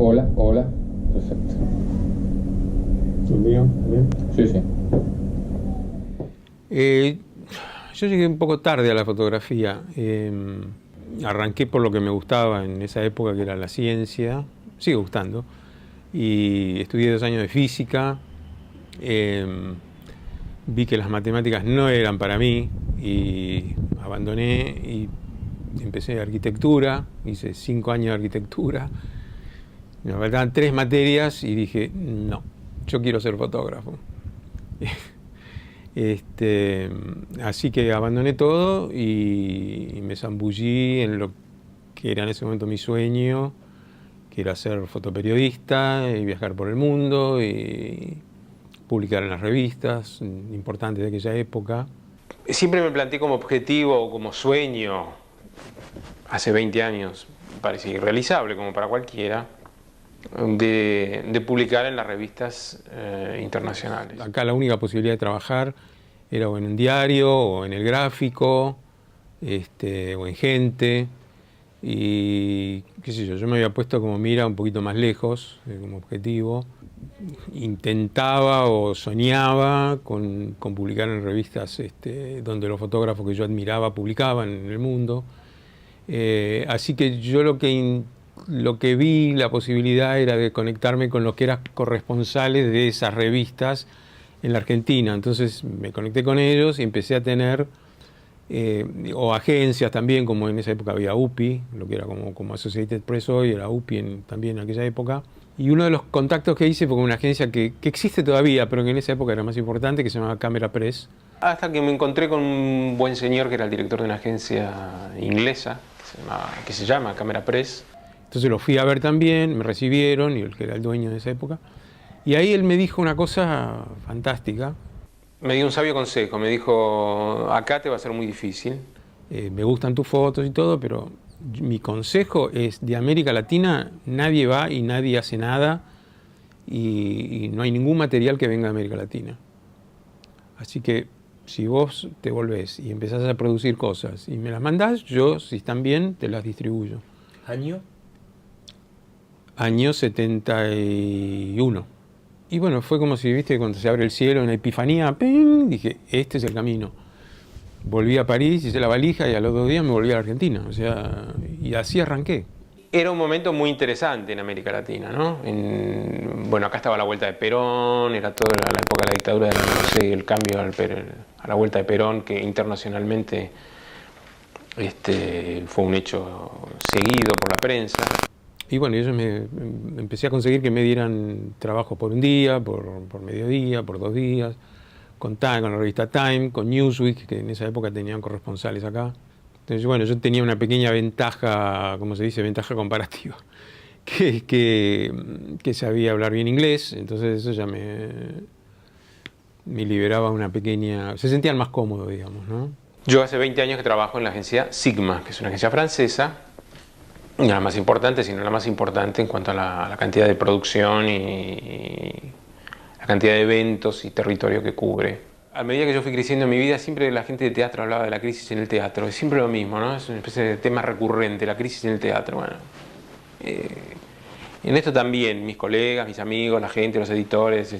Hola, hola. Perfecto. ¿El mío? ¿Bien? Sí, sí. Yo llegué un poco tarde a la fotografía. Arranqué por lo que me gustaba en esa época, que era la ciencia. Sigue gustando. Y estudié 2 años de física. Vi que las matemáticas no eran para mí y abandoné y empecé arquitectura. Hice 5 años de arquitectura. Me faltaban 3 materias y dije, no, yo quiero ser fotógrafo. Así que abandoné todo y me zambullí en lo que era en ese momento mi sueño, que era ser fotoperiodista y viajar por el mundo y publicar en las revistas importantes de aquella época. Siempre me planteé como objetivo, como sueño, hace 20 años, parecía irrealizable como para cualquiera, de publicar en las revistas internacionales. Acá la única posibilidad de trabajar era o en un diario, o en el Gráfico, o en Gente. Y qué sé yo me había puesto como mira un poquito más lejos, como objetivo. Intentaba o soñaba con publicar en revistas donde los fotógrafos que yo admiraba publicaban en el mundo. Así que yo lo que vi, la posibilidad era de conectarme con los que eran corresponsales de esas revistas en la Argentina. Entonces me conecté con ellos y empecé a tener, o agencias también, como en esa época había UPI, lo que era como Associated Press hoy, era UPI también en aquella época. Y uno de los contactos que hice fue con una agencia que existe todavía, pero que en esa época era más importante, que se llamaba Camera Press. Hasta que me encontré con un buen señor que era el director de una agencia inglesa, que se llama Camera Press. Entonces lo fui a ver también, me recibieron, y el que era el dueño de esa época. Y ahí él me dijo una cosa fantástica. Me dio un sabio consejo, me dijo, acá te va a ser muy difícil. Me gustan tus fotos y todo, pero mi consejo es, de América Latina nadie va y nadie hace nada, y no hay ningún material que venga de América Latina. Así que si vos te volvés y empezás a producir cosas y me las mandás, yo, si están bien, te las distribuyo. ¿Año? Año 71. Y bueno, fue como si, viste, cuando se abre el cielo, una epifanía, ¡ping! Dije, este es el camino. Volví a París, hice la valija y a los 2 días me volví a la Argentina. O sea, y así arranqué. Era un momento muy interesante en América Latina, ¿no? Bueno, acá estaba la vuelta de Perón, era toda la época de la dictadura, no sé, el cambio a la vuelta de Perón, que internacionalmente fue un hecho seguido por la prensa. Y bueno, ellos empecé a conseguir que me dieran trabajo por un día, por mediodía, por 2 días, con Time, con la revista Time, con Newsweek, que en esa época tenían corresponsales acá. Entonces, bueno, yo tenía una pequeña ventaja, como se dice, ventaja comparativa, que sabía hablar bien inglés, entonces eso ya me liberaba una pequeña... Se sentían más cómodos, digamos, ¿no? Yo hace 20 años que trabajo en la agencia Sigma, que es una agencia francesa, no la más importante, sino la más importante en cuanto a la cantidad de producción y la cantidad de eventos y territorio que cubre. A medida que yo fui creciendo en mi vida, siempre la gente de teatro hablaba de la crisis en el teatro. Es siempre lo mismo, ¿no? Es una especie de tema recurrente, la crisis en el teatro. Bueno, en esto también, mis colegas, mis amigos, la gente, los editores,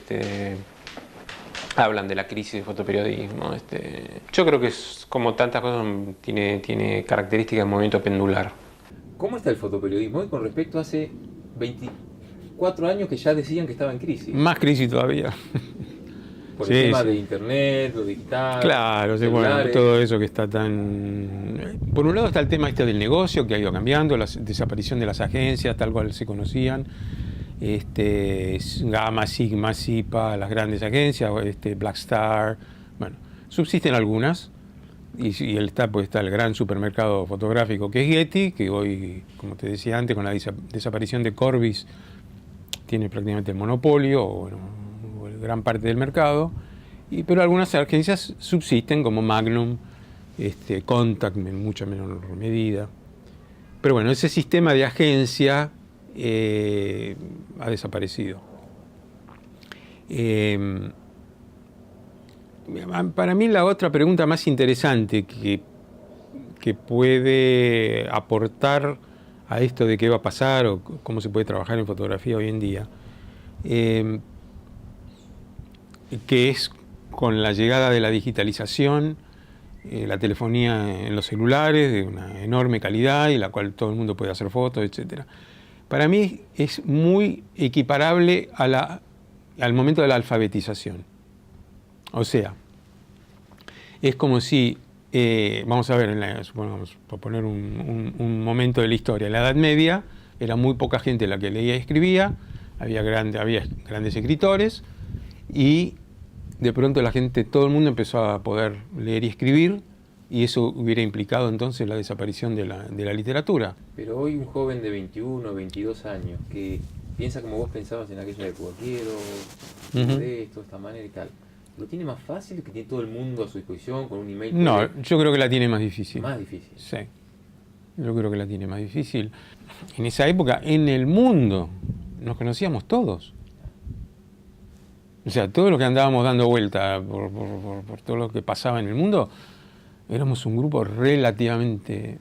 hablan de la crisis del fotoperiodismo. Yo creo que es, como tantas cosas, tiene características de movimiento pendular. ¿Cómo está el fotoperiodismo hoy con respecto a hace 24 años que ya decían que estaba en crisis? Más crisis todavía. Por el tema de internet, lo digital. Claro, sí, bueno, todo eso que está tan... Por un lado está el tema del negocio, que ha ido cambiando, la desaparición de las agencias, tal cual se conocían, Gamma, Sigma, SIPA, las grandes agencias, Blackstar, bueno, subsisten algunas, y está el gran supermercado fotográfico que es Getty, que hoy, como te decía antes, con la desaparición de Corbis, tiene prácticamente el monopolio, o gran parte del mercado, pero algunas agencias subsisten, como Magnum, Contact en mucha menor medida. Pero bueno, ese sistema de agencia ha desaparecido. Para mí la otra pregunta más interesante que puede aportar a esto de qué va a pasar o cómo se puede trabajar en fotografía hoy en día, que es con la llegada de la digitalización, la telefonía en los celulares de una enorme calidad y la cual todo el mundo puede hacer fotos, etc. Para mí es muy equiparable al momento de la alfabetización. O sea, es como si, vamos a ver, supongamos, por poner un momento de la historia, en la Edad Media era muy poca gente la que leía y escribía, había grandes escritores, y de pronto todo el mundo empezó a poder leer y escribir, y eso hubiera implicado entonces la desaparición de la literatura. Pero hoy un joven de 21, 22 años que piensa como vos pensabas en aquella época, quiero de esto, de esta manera y tal, ¿lo tiene más fácil que tiene todo el mundo a su disposición con un email? No, yo creo que la tiene más difícil. Más difícil. Sí, yo creo que la tiene más difícil. En esa época, en el mundo, nos conocíamos todos. O sea, todo lo que andábamos dando vuelta por todo lo que pasaba en el mundo, éramos un grupo relativamente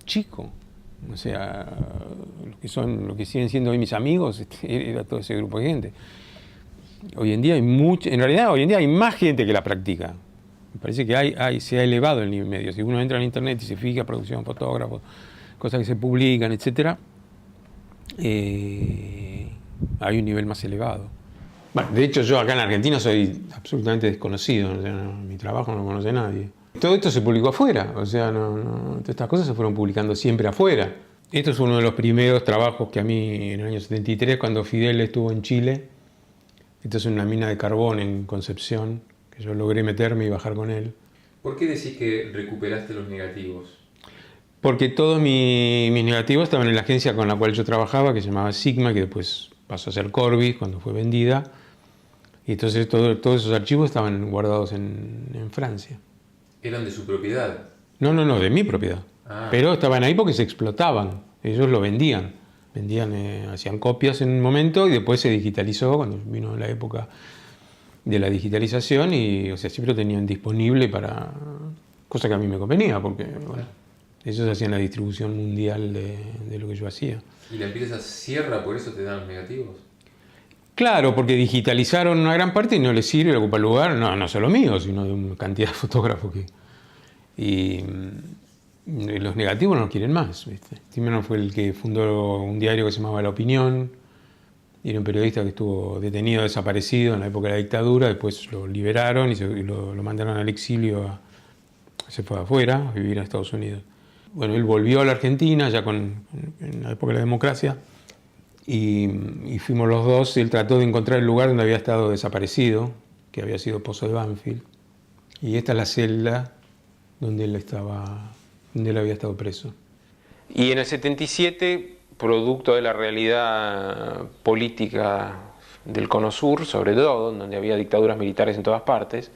chico. O sea, lo que siguen siendo hoy mis amigos, era todo ese grupo de gente. Hoy en día en realidad hoy en día hay más gente que la practica. Me parece que se ha elevado el nivel medio. Si uno entra en internet y se fija, producción, fotógrafos, cosas que se publican, etc., hay un nivel más elevado. Bueno, de hecho, yo acá en Argentina soy absolutamente desconocido, o sea, mi trabajo no lo conoce nadie. Todo esto se publicó afuera, o sea, todas estas cosas se fueron publicando siempre afuera. Esto es uno de los primeros trabajos que a mí, en el año 73, cuando Fidel estuvo en Chile, esto es una mina de carbón en Concepción, que yo logré meterme y bajar con él. ¿Por qué decís que recuperaste los negativos? Porque todos mis negativos estaban en la agencia con la cual yo trabajaba, que se llamaba Sigma, que después pasó a ser Corbis cuando fue vendida. Y entonces todos esos archivos estaban guardados en Francia. ¿Eran de su propiedad? No, de mi propiedad. Pero estaban ahí porque se explotaban. Ellos lo vendían. Hacían copias en un momento y después se digitalizó cuando vino la época de la digitalización y, o sea, siempre lo tenían disponible para cosa que a mí me convenía porque, bueno, ellos hacían la distribución mundial de lo que yo hacía. ¿Y la empresa cierra, por eso te dan los negativos? Claro, porque digitalizaron una gran parte y no les sirve, ocupa el lugar, no solo mío, sino de una cantidad de fotógrafos y los negativos no los quieren más, ¿viste? Timmerman fue el que fundó un diario que se llamaba La Opinión, y era un periodista que estuvo detenido, desaparecido en la época de la dictadura, después lo liberaron y lo mandaron al exilio, se fue afuera a vivir a Estados Unidos. Bueno, él volvió a la Argentina ya en la época de la democracia y fuimos los dos. Él trató de encontrar el lugar donde había estado desaparecido, que había sido Pozo de Banfield, y esta es la celda donde él había estado preso. Y en el 77, producto de la realidad política del Cono Sur, sobre todo, donde había dictaduras militares en todas partes,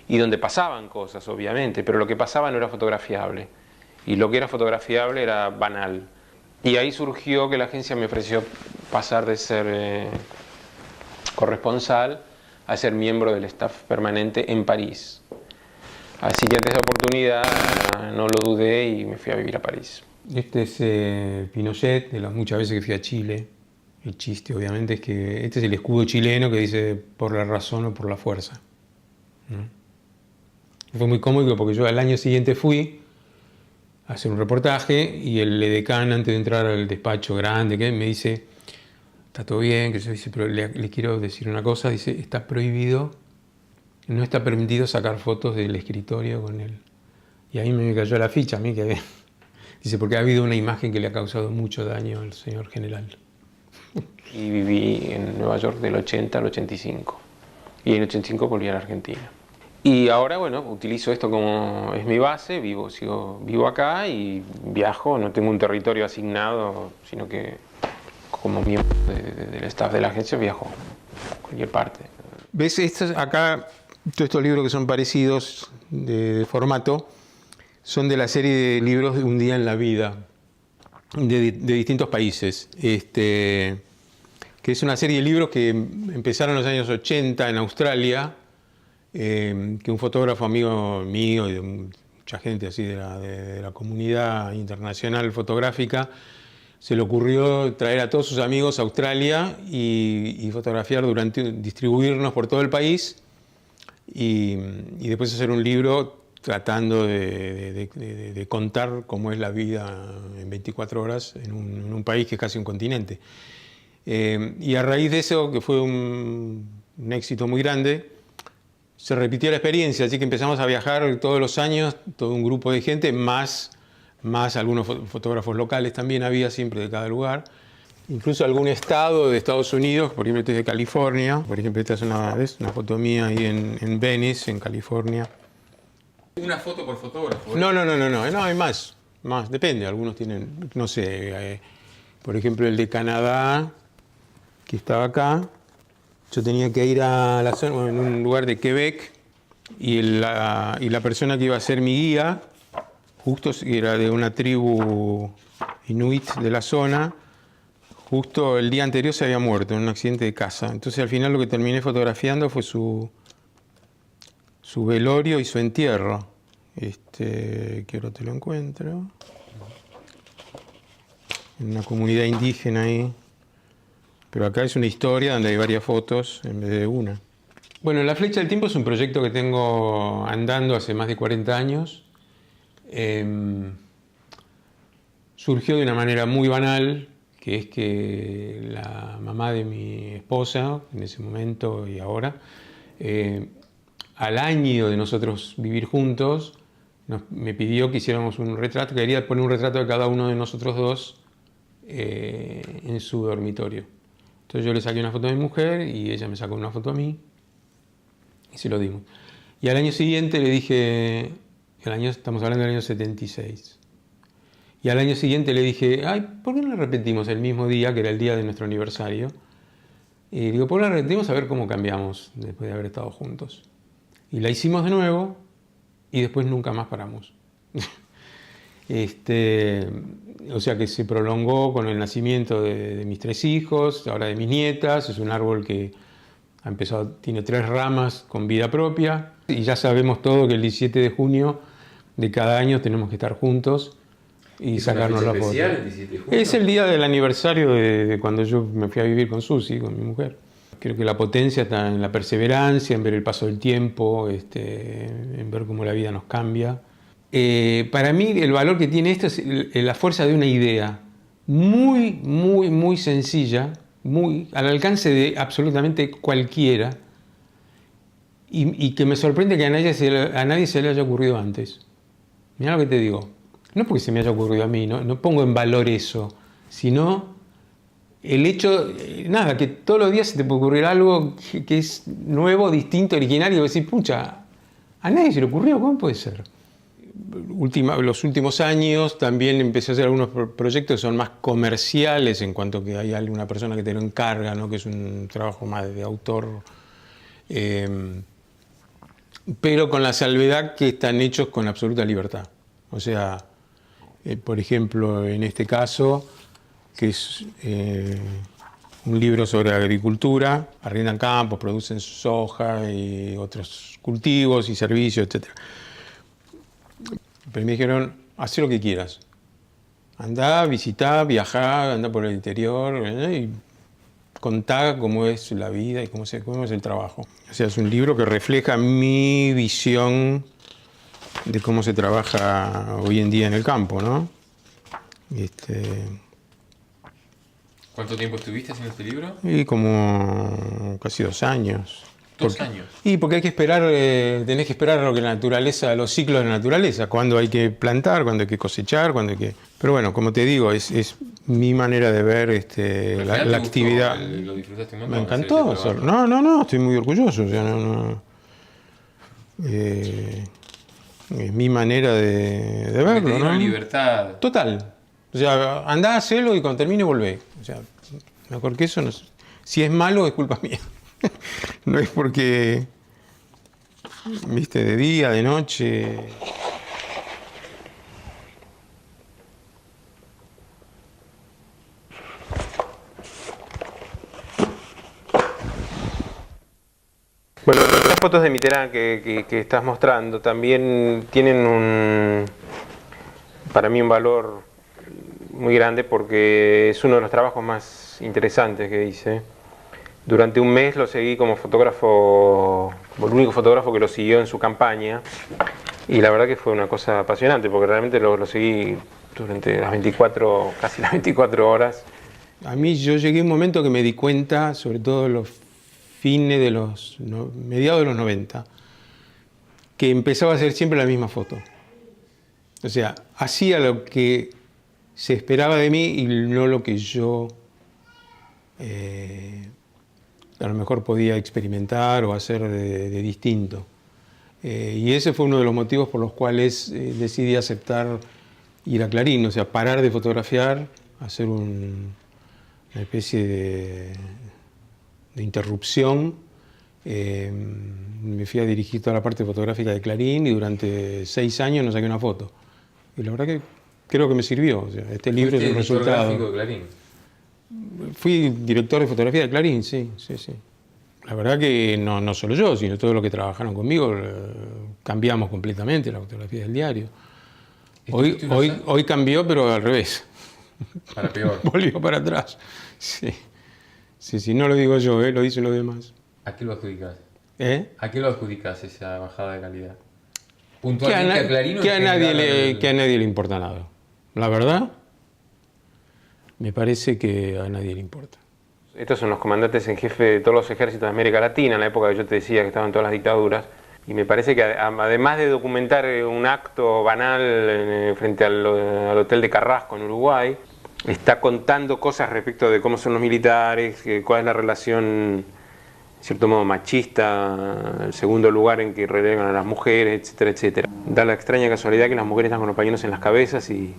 y donde pasaban cosas, obviamente, pero lo que pasaba no era fotografiable. Y lo que era fotografiable era banal. Y ahí surgió que la agencia me ofreció pasar de ser corresponsal a ser miembro del staff permanente en París. Así que ante esa oportunidad no lo dudé y me fui a vivir a París. Este es Pinochet, de las muchas veces que fui a Chile. El chiste, obviamente, es que este es el escudo chileno que dice por la razón o por la fuerza. Fue muy cómico porque yo al año siguiente fui a hacer un reportaje y el edecán, antes de entrar al despacho grande, me dice, está todo bien, que yo dice, pero le quiero decir una cosa, dice, está prohibido, no está permitido sacar fotos del escritorio con él. Y ahí me cayó la ficha a mí, dice, porque ha habido una imagen que le ha causado mucho daño al señor general. y viví en Nueva York del 80 al 85. Y en el 85 volví a la Argentina. Y ahora, bueno, utilizo esto como es mi base, vivo acá y viajo, no tengo un territorio asignado, sino que como miembro del staff de la agencia viajo a cualquier parte. ¿Ves? Acá, todos estos libros que son parecidos de formato, son de la serie de libros de Un día en la vida, de distintos países. Que es una serie de libros que empezaron en los años 80 en Australia, que un fotógrafo amigo mío y de mucha gente así de la comunidad internacional fotográfica, se le ocurrió traer a todos sus amigos a Australia y fotografiar distribuirnos por todo el país y después hacer un libro tratando de contar cómo es la vida en 24 horas en un país que es casi un continente. Y a raíz de eso, que fue un éxito muy grande, se repitió la experiencia, así que empezamos a viajar todos los años, todo un grupo de gente, más algunos fotógrafos locales también había siempre de cada lugar. Incluso algún estado de Estados Unidos, por ejemplo, este es de California. Por ejemplo, esta es una foto mía ahí en Venice, en California. ¿Una foto por fotógrafo? No, hay más, depende. Algunos tienen, no sé, por ejemplo, el de Canadá, que estaba acá. Yo tenía que ir a la zona, en un lugar de Quebec, y la persona que iba a ser mi guía, justo era de una tribu inuit de la zona, justo el día anterior se había muerto en un accidente de casa. Entonces al final lo que terminé fotografiando fue su velorio y su entierro. Que ahora te lo encuentro. En una comunidad indígena ahí. Pero acá es una historia donde hay varias fotos en vez de una. Bueno, La Flecha del Tiempo es un proyecto que tengo andando hace más de 40 años. Surgió de una manera muy banal, que es que la mamá de mi esposa, en ese momento y ahora, al año de nosotros vivir juntos, me pidió que hiciéramos un retrato, quería poner un retrato de cada uno de nosotros dos en su dormitorio. Entonces yo le saqué una foto a mi mujer y ella me sacó una foto a mí y se lo dimos. Y al año siguiente le dije, estamos hablando del año 76, y al año siguiente le dije, ¿por qué no la repetimos el mismo día, que era el día de nuestro aniversario? Y digo, ¿por qué no la repetimos a ver cómo cambiamos después de haber estado juntos? Y la hicimos de nuevo y después nunca más paramos. O sea que se prolongó con el nacimiento de mis 3 hijos, ahora de mis nietas. Es un árbol que tiene 3 ramas con vida propia. Y ya sabemos todo que el 17 de junio de cada año tenemos que estar juntos y sacarnos la foto. ¿El 17 de junio? Es el día del aniversario de cuando yo me fui a vivir con Susi, con mi mujer. Creo que la potencia está en la perseverancia, en ver el paso del tiempo, en ver cómo la vida nos cambia. Para mí el valor que tiene esto es la fuerza de una idea muy, muy, muy sencilla, muy al alcance de absolutamente cualquiera, y que me sorprende que a nadie se le haya ocurrido antes. Mirá lo que te digo. No porque se me haya ocurrido a mí, no pongo en valor eso, sino el hecho, que todos los días se te puede ocurrir algo que es nuevo, distinto, original, y vos decís, pucha, a nadie se le ocurrió, ¿cómo puede ser? Los últimos años también empecé a hacer algunos proyectos que son más comerciales, en cuanto que hay alguna persona que te lo encarga, ¿no? Que es un trabajo más de autor, pero con la salvedad que están hechos con absoluta libertad. O sea, por ejemplo, en este caso, que es un libro sobre agricultura, arriendan campos, producen soja y otros cultivos y servicios, etc. Pero me dijeron, haz lo que quieras. Andá, visitá, viajá, andá por el interior y contá cómo es la vida y cómo es el trabajo. O sea, es un libro que refleja mi visión de cómo se trabaja hoy en día en el campo, ¿no? ¿Cuánto tiempo estuviste haciendo este libro? Y como casi 2 años. 2 años. Y porque hay que esperar, tenés que esperar lo que la naturaleza, los ciclos de la naturaleza, cuándo hay que plantar, cuándo hay que cosechar, cuándo hay que... Pero bueno, como te digo, es mi manera de ver Pero al la final te gustó, actividad. lo disfrutaste un montón. Me hacer encantó. ese trabajo. No, estoy muy orgulloso. O sea, es mi manera de Porque verlo, te dieron ¿no? libertad. Total. O sea, andá a hacerlo y cuando termine volvé. O sea, mejor que eso, no sé. Si es malo, es culpa mía. No es porque, viste, de día, de noche. Bueno, las fotos de Mitterrand que estás mostrando también tienen para mí un valor muy grande porque es uno de los trabajos más interesantes que hice. Durante un mes lo seguí como fotógrafo, como el único fotógrafo que lo siguió en su campaña, y la verdad que fue una cosa apasionante porque realmente lo seguí durante casi las 24 horas. A mí yo llegué a un momento que me di cuenta, sobre todo en los fines de mediados de los 90, que empezaba a hacer siempre la misma foto. O sea, hacía lo que se esperaba de mí y no lo que yo a lo mejor podía experimentar o hacer de distinto. Y ese fue uno de los motivos por los cuales decidí aceptar ir a Clarín, o sea, parar de fotografiar, hacer una especie de interrupción. Me fui a dirigir toda la parte fotográfica de Clarín y durante 6 años no saqué una foto. Y la verdad que creo que me sirvió. O sea, este libro es un resultado. Gráfico de Clarín. Fui director de fotografía de Clarín, sí. La verdad que no solo yo, sino todos los que trabajaron conmigo, cambiamos completamente la fotografía del diario. Hoy cambió, pero al revés. Para peor. Volvió para atrás. Sí, no lo digo yo, lo dicen los demás. ¿A qué lo adjudicas? ¿A qué lo adjudicas esa bajada de calidad? Que Puntualmente a Clarín. a nadie le importa nada. La verdad, me parece que a nadie le importa. Estos son los comandantes en jefe de todos los ejércitos de América Latina, en la época que yo te decía que estaban todas las dictaduras. Y me parece que además de documentar un acto banal frente al hotel de Carrasco en Uruguay, está contando cosas respecto de cómo son los militares, cuál es la relación, en cierto modo, machista, el segundo lugar en que relegan a las mujeres, etcétera, etcétera. Da la extraña casualidad que las mujeres están con los pañuelos en las cabezas y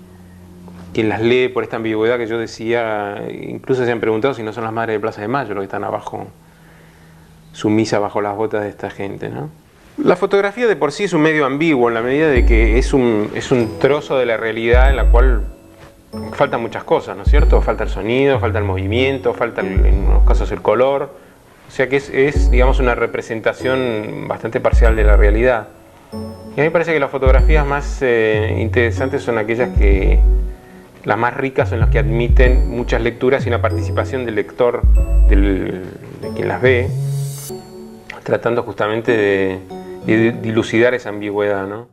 quien las lee por esta ambigüedad que yo decía, incluso se han preguntado si no son las madres de Plaza de Mayo los que están abajo, sumisas bajo las botas de esta gente, ¿no? La fotografía de por sí es un medio ambiguo en la medida de que es un trozo de la realidad en la cual faltan muchas cosas, ¿no es cierto? Falta el sonido, falta el movimiento, falta en unos casos el color. O sea que es digamos, una representación bastante parcial de la realidad. Y a mí me parece que las fotografías más interesantes son aquellas las más ricas son las que admiten muchas lecturas y una participación del lector, de quien las ve, tratando justamente de dilucidar esa ambigüedad, ¿no?